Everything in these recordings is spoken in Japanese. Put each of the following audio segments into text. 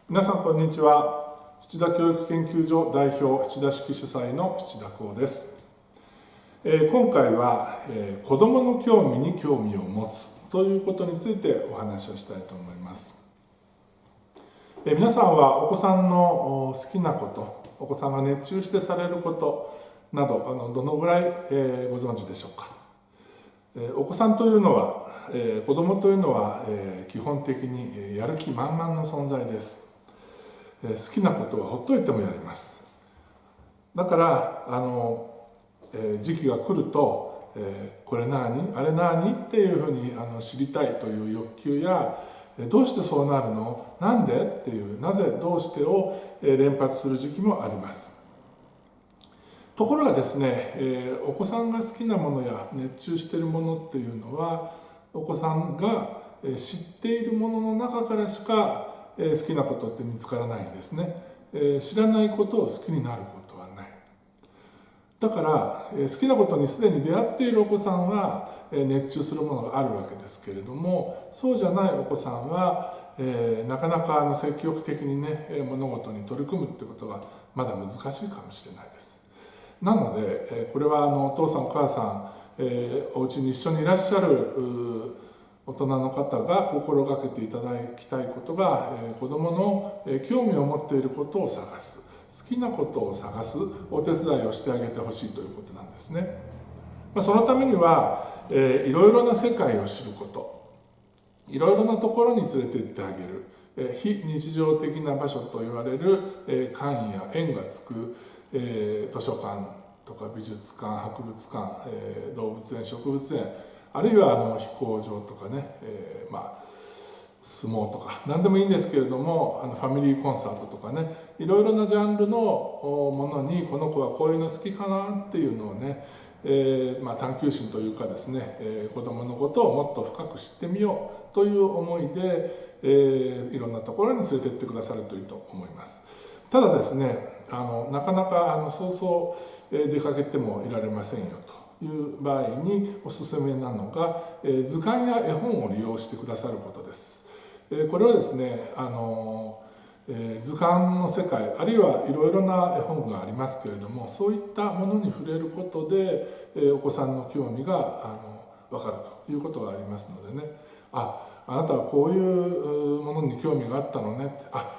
皆さんこんにちは。七田教育研究所代表七田式主催の七田光です。今回は、子どもの興味に興味を持つということについてお話をしたいと思います。皆さんはお子さんの好きなこと、お子さんが熱中してされることなどどのぐらいご存知でしょうか。お子さんというのは、子どもというのは基本的にやる気満々の存在です。好きなことはほっといてもやります。だから時期が来ると、これ何あれ何っていうふうに知りたいという欲求や、どうしてそうなるのなんでっていうなぜどうしてを連発する時期もあります。ところがですね、お子さんが好きなものや熱中しているものっていうのはお子さんが知っているものの中からしか好きなことって見つからないんですね。知らないことを好きになることはない。だから好きなことにすでに出会っているお子さんは熱中するものがあるわけですけれども、そうじゃないお子さんはなかなか積極的にね物事に取り組むってことがまだ難しいかもしれないです。なのでこれはお父さんお母さんお家に一緒にいらっしゃる大人の方が心がけていただきたいことが、子どもの興味を持っていることを探す、好きなことを探すお手伝いをしてあげてほしいということなんですね。そのためには、いろいろな世界を知ること、いろいろなところに連れて行ってあげる、非日常的な場所と言われる館や縁がつく図書館とか美術館、博物館、動物園、植物園、あるいは飛行場とかね、相撲とか何でもいいんですけれどもファミリーコンサートとかね、いろいろなジャンルのものにこの子はこういうの好きかなっていうのをね、探求心というかですね、子どものことをもっと深く知ってみようという思いで、いろんなところに連れてってくださるといいと思います。ただですね、なかなかそうそう出かけてもいられませんよという場合におすすめなのが、図鑑や絵本を利用してくださることです。これはですね図鑑の世界、あるいはいろいろな絵本がありますけれども、そういったものに触れることでお子さんの興味が分かるということがありますのでね、あなたはこういうものに興味があったのね、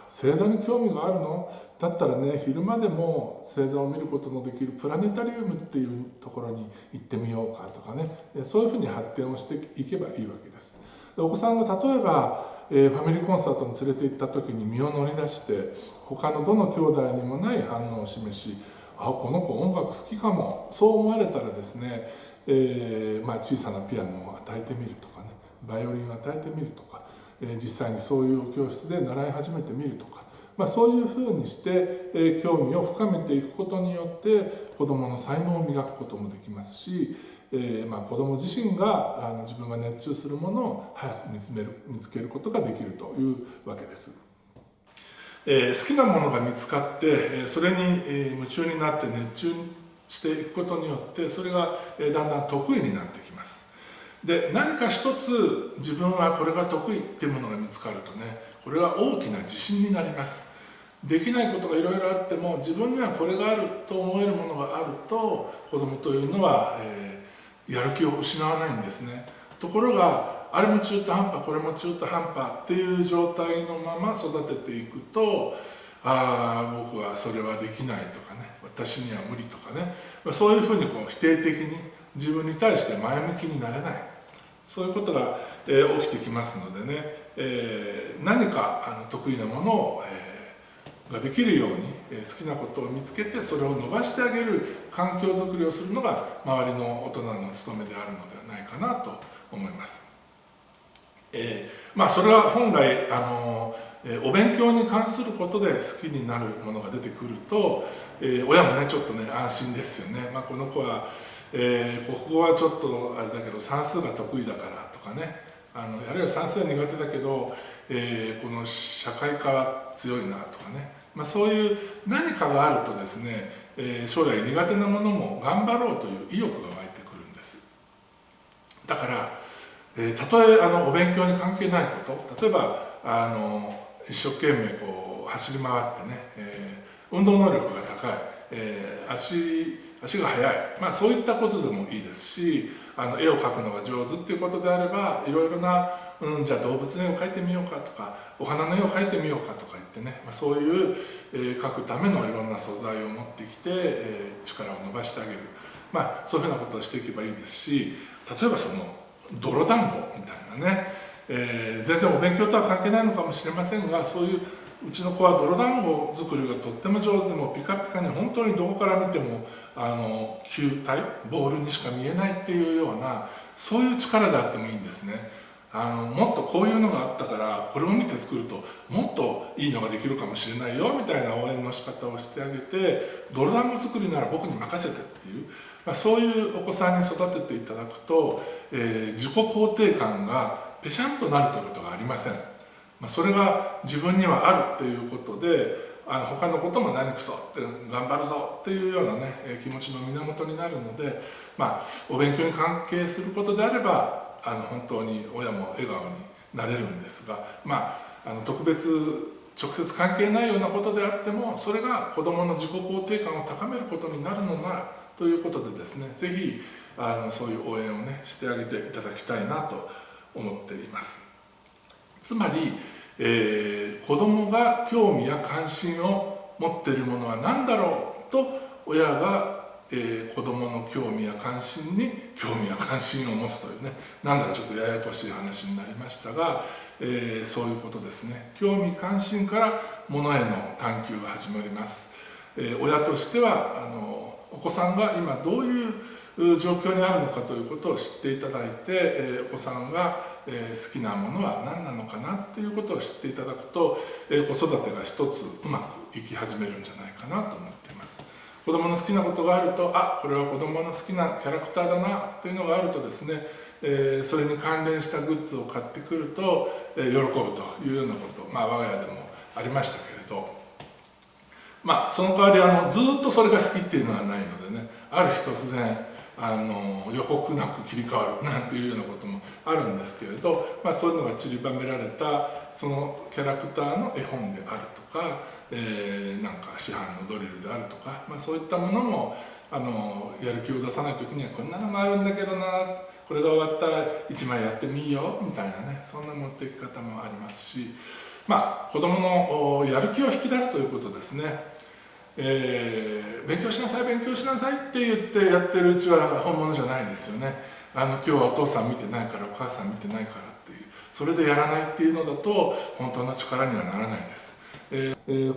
星座に興味があるのだったらね、昼間でも星座を見ることのできるプラネタリウムっていうところに行ってみようかとかね、そういうふうに発展をしていけばいいわけです。お子さんが例えばファミリーコンサートに連れて行った時に身を乗り出して他のどの兄弟にもない反応を示し、この子音楽好きかも、そう思われたらですね、小さなピアノを与えてみるとかね、バイオリンを与えてみるとか、実際にそういう教室で習い始めてみるとか、そういうふうにして、興味を深めていくことによって子どもの才能を磨くこともできますし、子ども自身が自分が熱中するものを早く見つけることができるというわけです。好きなものが見つかってそれに夢中になって熱中していくことによってそれがだんだん得意になってきます。で、何か一つ自分はこれが得意っていうものが見つかるとね、これは大きな自信になります。できないことがいろいろあっても自分にはこれがあると思えるものがあると子どもというのは、やる気を失わないんですね。ところがあれも中途半端これも中途半端っていう状態のまま育てていくと、僕はそれはできないとかね、私には無理とかね、そういうふうに否定的に自分に対して前向きになれない、そういうことが、起きてきますのでね、何か得意なものを、ができるように好きなことを見つけてそれを伸ばしてあげる環境づくりをするのが周りの大人の務めであるのではないかなと思います。それは本来お勉強に関することで好きになるものが出てくると、親もねちょっとね安心ですよね。この子は、国語はちょっとあれだけど算数が得意だからとかね、あるいは算数は苦手だけど、この社会科は強いなとかね、そういう何かがあるとですね、将来苦手なものも頑張ろうという意欲が湧いてくるんです。だからたとえお勉強に関係ないこと、例えば一生懸命走り回ってね、運動能力が高い、足が速い、そういったことでもいいですし、絵を描くのが上手っていうことであれば、いろいろな、じゃあ動物の絵を描いてみようかとか、お花の絵を描いてみようかとか言ってね、そういう、描くためのいろんな素材を持ってきて、力を伸ばしてあげる、そういうふうなことをしていけばいいですし、例えばその泥団子みたいなね、全然お勉強とは関係ないのかもしれませんが、そういううちの子は泥団子作りがとっても上手で、もピカピカに本当にどこから見ても球体ボールにしか見えないっていうような、そういう力であってもいいんですね。もっとこういうのがあったからこれを見て作るともっといいのができるかもしれないよみたいな応援の仕方をしてあげて、泥団子作りなら僕に任せてっていう、そういうお子さんに育てていただくと、自己肯定感がペシャンとなるということがありません。それが自分にはあるということで、他のことも何くそって頑張るぞっていうようなね、気持ちの源になるので、お勉強に関係することであれば本当に親も笑顔になれるんですが、特別直接関係ないようなことであっても、それが子どもの自己肯定感を高めることになるのなということでですね、ぜひそういう応援をねしてあげていただきたいなと思っています。つまり、子どもが興味や関心を持っているものは何だろうと親が子どもの興味や関心に興味や関心を持つというね、なんだかちょっとややこしい話になりましたが、そういうことですね。興味関心から物への探求が始まります。親としてはお子さんが今どういう状況にあるのかということを知っていただいて、お子さんが好きなものは何なのかなっていうことを知っていただくと、子育てが一つうまくいき始めるんじゃないかなと思っています。子どもの好きなことがあると、これは子どもの好きなキャラクターだなというのがあるとですね、それに関連したグッズを買ってくると、喜ぶというようなこと、我が家でもありましたけれど、その代わりずっとそれが好きっていうのはないのでね、ある日突然予告なく切り替わるなんていうようなこともあるんですけれど、そういうのが散りばめられたそのキャラクターの絵本であるとか、なんか市販のドリルであるとか、そういったものもやる気を出さない時にはこんなのもあるんだけどな、これが終わったら1枚やってみいよみたいなね、そんな持っていき方もありますし、子どものやる気を引き出すということですね。勉強しなさい勉強しなさいって言ってやってるうちは本物じゃないですよね。今日はお父さん見てないからお母さん見てないからっていう、それでやらないっていうのだと本当の力にはならないです。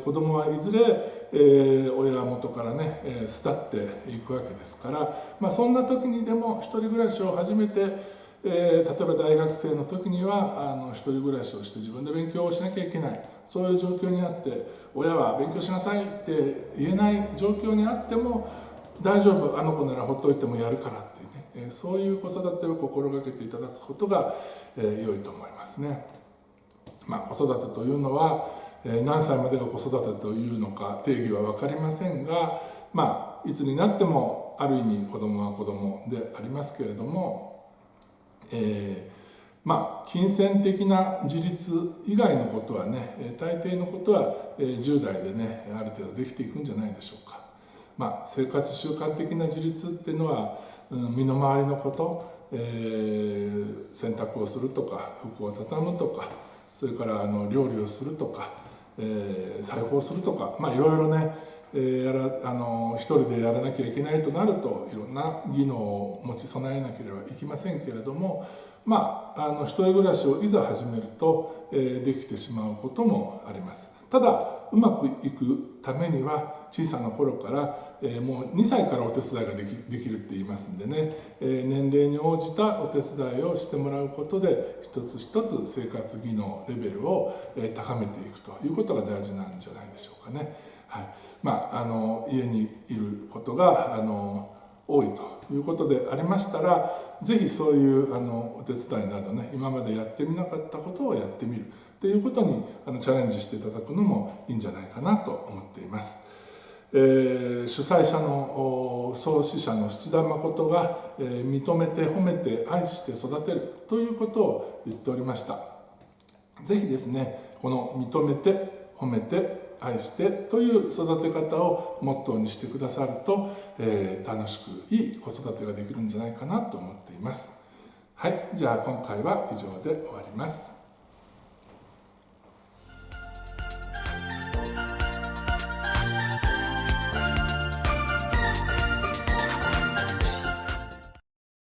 子供はいずれ、親元からね、巣立っていくわけですから、そんな時にでも一人暮らしを始めて、例えば大学生の時には一人暮らしをして自分で勉強をしなきゃいけない、そういう状況にあって親は勉強しなさいって言えない状況にあっても大丈夫、あの子ならほっといてもやるからっていうね、そういう子育てを心がけていただくことが良いと思いますね。子育てというのは何歳までが子育てというのか定義は分かりませんが、いつになってもある意味子供は子供でありますけれども、金銭的な自立以外のことはね、大抵のことは10代でねある程度できていくんじゃないでしょうか。生活習慣的な自立っていうのは身の回りのこと、洗濯をするとか服を畳むとか、それから料理をするとか、裁縫をするとか、いろいろね一人でやらなきゃいけないとなるといろんな技能を持ち備えなければいけませんけれども、一人暮らしをいざ始めると、できてしまうこともあります。ただうまくいくためには小さな頃から、もう2歳からお手伝いができるって言いますんでね、年齢に応じたお手伝いをしてもらうことで一つ一つ生活技能レベルを高めていくということが大事なんじゃないでしょうかね。家にいることが多いということでありましたら、ぜひそういうお手伝いなどね、今までやってみなかったことをやってみるということにチャレンジしていただくのもいいんじゃないかなと思っています。主催者の創始者の七田誠が認めて褒めて愛して育てるということを言っておりました。ぜひですね、この認めて褒めて愛してという育て方をモットーにしてくださると、楽しくいい子育てができるんじゃないかなと思っています。はい、じゃあ今回は以上で終わります。